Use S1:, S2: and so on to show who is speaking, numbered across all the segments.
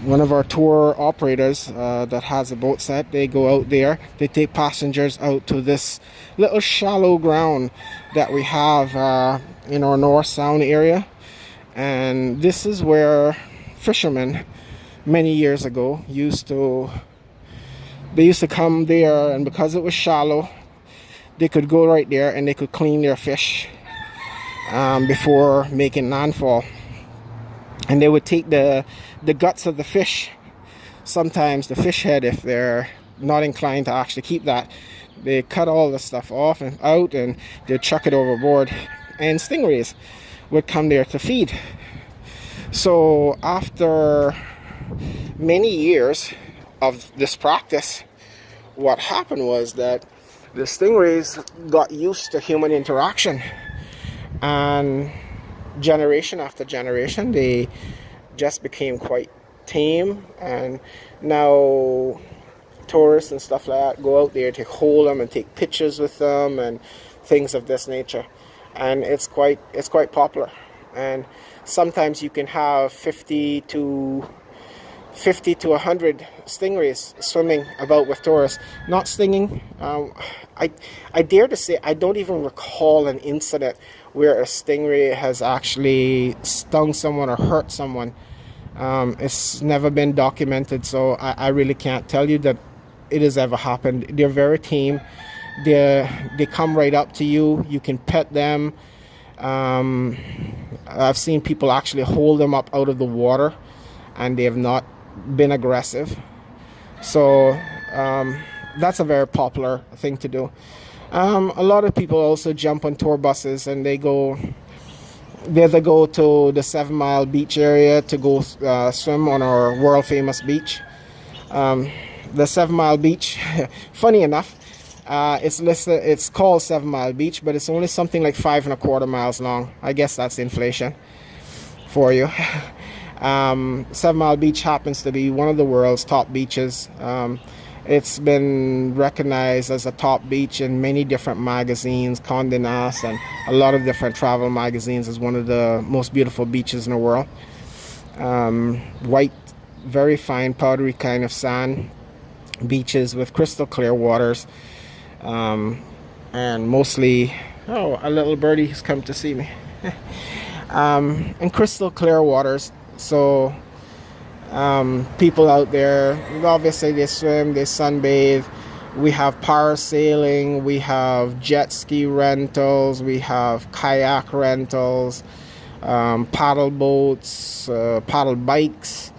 S1: One of our tour operators that has a boat set, they go out there, they take passengers out to this little shallow ground that we have in our North Sound area. And this is where fishermen many years ago used to come there, and because it was shallow, they could go right there and they could clean their fish before making landfall. And they would take the guts of the fish, sometimes the fish head, if they're not inclined to actually keep that. They cut all the stuff off and out, and they'd chuck it overboard. And stingrays would come there to feed. So after many years of this practice, what happened was that the stingrays got used to human interaction. And generation after generation, they just became quite tame, and now tourists and stuff like that go out there to hold them and take pictures with them and things of this nature, and it's quite popular. And sometimes you can have 50 to 100 stingrays swimming about with tourists, not stinging. I dare to say I don't even recall an incident where a stingray has actually stung someone or hurt someone. It's never been documented, so I really can't tell you that it has ever happened. They're very tame. They come right up to you. You can pet them. I've seen people actually hold them up out of the water, and they have not been aggressive. So that's a very popular thing to do. A lot of people also jump on tour buses, and they either go to the 7 Mile beach area to go swim on our world famous beach. The 7 Mile beach, funny enough, it's called 7 Mile Beach, but it's only something like 5.25 miles long. I guess that's inflation for you. 7 Mile Beach happens to be one of the world's top beaches. It's been recognized as a top beach in many different magazines, Condé Nast, and a lot of different travel magazines, as one of the most beautiful beaches in the world. White, very fine, powdery kind of sand beaches with crystal clear waters, and mostly, a little birdie has come to see me. And crystal clear waters. So people out there, obviously they swim, they sunbathe. We have parasailing, we have jet ski rentals, we have kayak rentals, paddle boats, paddle bikes,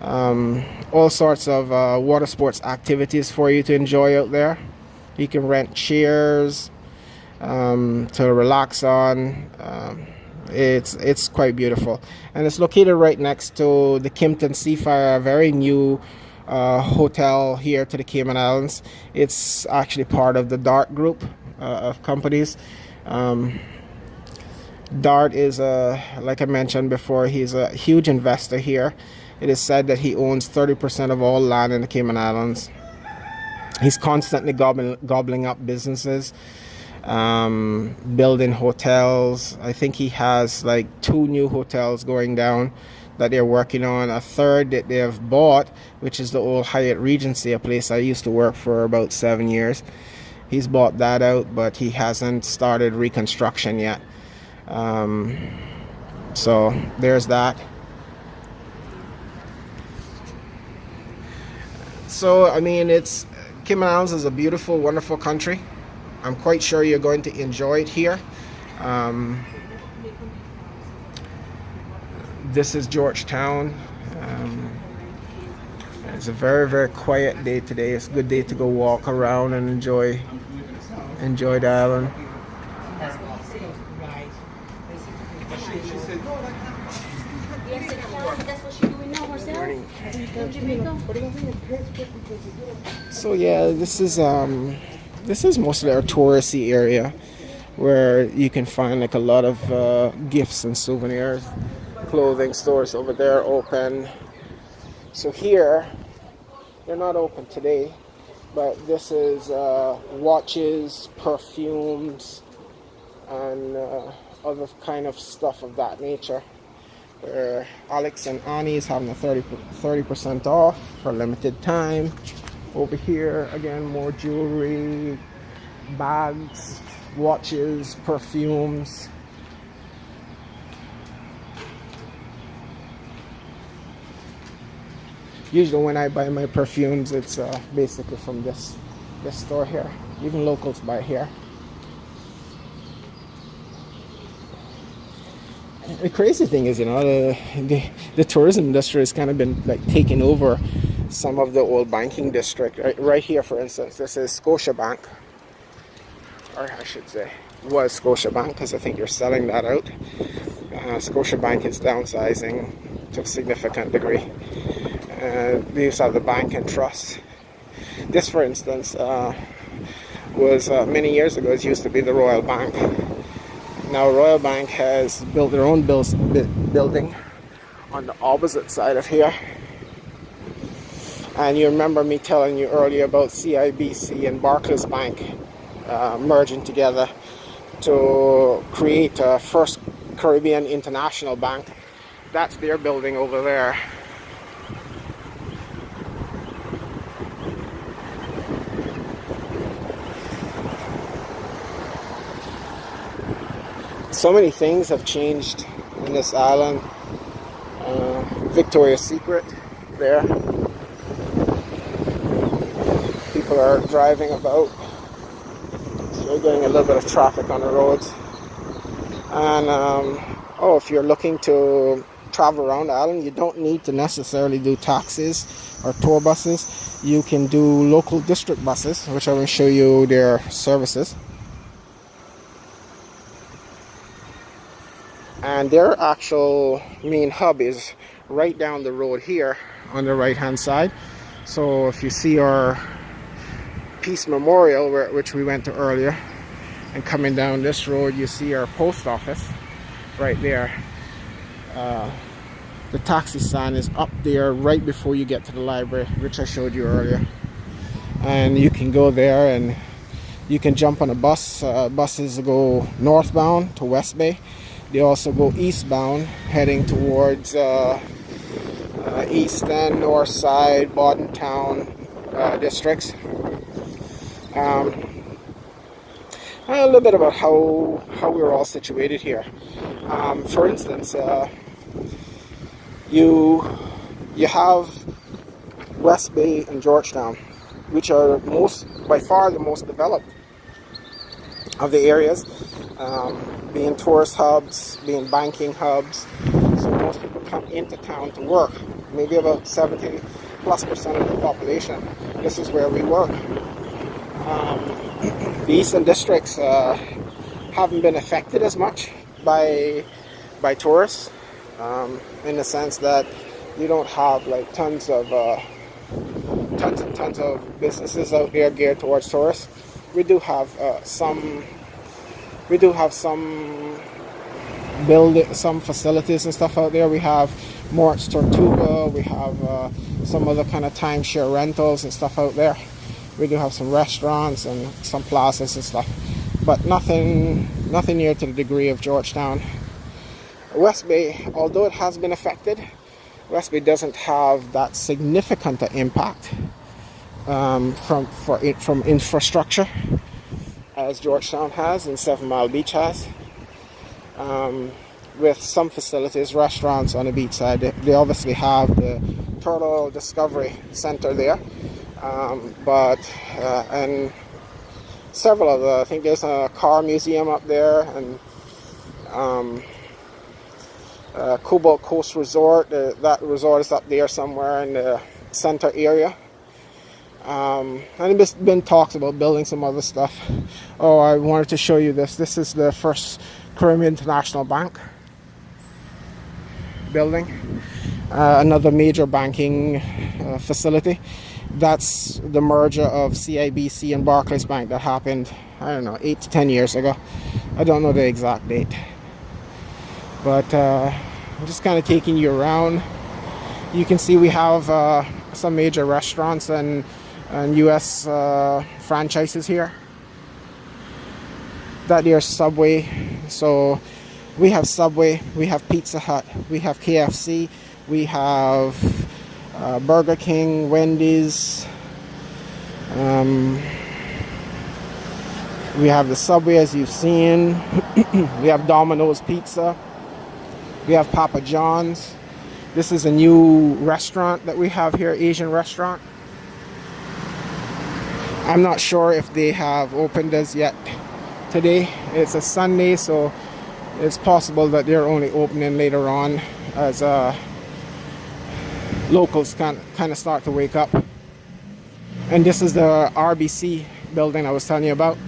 S1: all sorts of water sports activities for you to enjoy out there. You can rent chairs to relax on. It's quite beautiful, and it's located right next to the Kimpton Seafire, a very new hotel here to the Cayman Islands. It's actually part of the DART group of companies. DART is like I mentioned before, he's a huge investor here. It is said that he owns 30% of all land in the Cayman Islands. He's constantly gobbling up businesses, building hotels. I think he has like 2 new hotels going down that they're working on. A third that they have bought, which is the old Hyatt Regency, a place I used to work for about 7 years. He's bought that out, but he hasn't started reconstruction yet. So there's that. So I mean, Cayman Islands is a beautiful, wonderful country. I'm quite sure you're going to enjoy it here. This is Georgetown. It's a very, very quiet day today. It's a good day to go walk around and enjoy the island. So yeah, this is mostly our touristy area, where you can find like a lot of gifts and souvenirs. Clothing stores over there open. So here, they're not open today, but this is watches, perfumes, and other kind of stuff of that nature. where Alex and Annie is having a 30% off for a limited time. Over here, again, more jewelry, bags, watches, perfumes. Usually when I buy my perfumes, it's basically from this store here. Even locals buy here. The crazy thing is, the tourism industry has kind of been like taking over some of the old banking district. Right here, for instance, this is Scotiabank, or I should say, was Scotiabank, because I think you're selling that out. Scotiabank is downsizing to a significant degree. They used to have the bank and trust. This, for instance, was many years ago. It used to be the Royal Bank. Now Royal Bank has built their own building on the opposite side of here. And you remember me telling you earlier about CIBC and Barclays Bank merging together to create a First Caribbean International Bank. That's their building over there. So many things have changed in this island. Victoria's Secret there. People are driving about. So you're getting a little bit of traffic on the roads. And if you're looking to travel around the island, you don't need to necessarily do taxis or tour buses. You can do local district buses, which I will show you their services. And their actual main hub is right down the road here on the right hand side. So if you see our Peace Memorial, which we went to earlier, and coming down this road, you see our post office right there. The taxi sign is up there right before you get to the library, which I showed you earlier. And you can go there and you can jump on a bus. Buses go northbound to West Bay. They also go eastbound, heading towards East End, North Side, Bordentown districts. A little bit about how we're all situated here. For instance, you have West Bay and Georgetown, which are by far the most developed of the areas. Being tourist hubs, being banking hubs. So most people come into town to work. Maybe about 70+% of the population. This is where we work. The eastern districts haven't been affected as much by tourists, in the sense that you don't have like tons and tons of businesses out there geared towards tourists. We do have some facilities and stuff out there. We have Moritz Tortuga, we have some other kind of timeshare rentals and stuff out there. We do have some restaurants and some plazas and stuff, but nothing near to the degree of Georgetown. West Bay, although it has been affected, West Bay doesn't have that significant impact from infrastructure as Georgetown has and 7 Mile Beach has, with some facilities, restaurants on the beach side. They obviously have the Turtle Discovery Center there, and several other. I think there's a car museum up there, and Cobalt Coast Resort. That resort is up there somewhere in the center area. And there's been talks about building some other stuff. Oh, I wanted to show you this. This is the First Caribbean International Bank building. Another major banking facility. That's the merger of CIBC and Barclays Bank that happened, 8 to 10 years ago. I don't know the exact date. But I'm just kind of taking you around. You can see we have some major restaurants and US franchises here. That there's Subway. So We have Subway, we have Pizza Hut, we have KFC, we have Burger King, Wendy's. We have the Subway, as you've seen. We have Domino's Pizza. We have Papa John's. This is a new restaurant that we have here, Asian restaurant. I'm not sure if they have opened as yet today. It's a Sunday, so it's possible that they're only opening later on as locals kind of start to wake up. And this is the RBC building I was telling you about.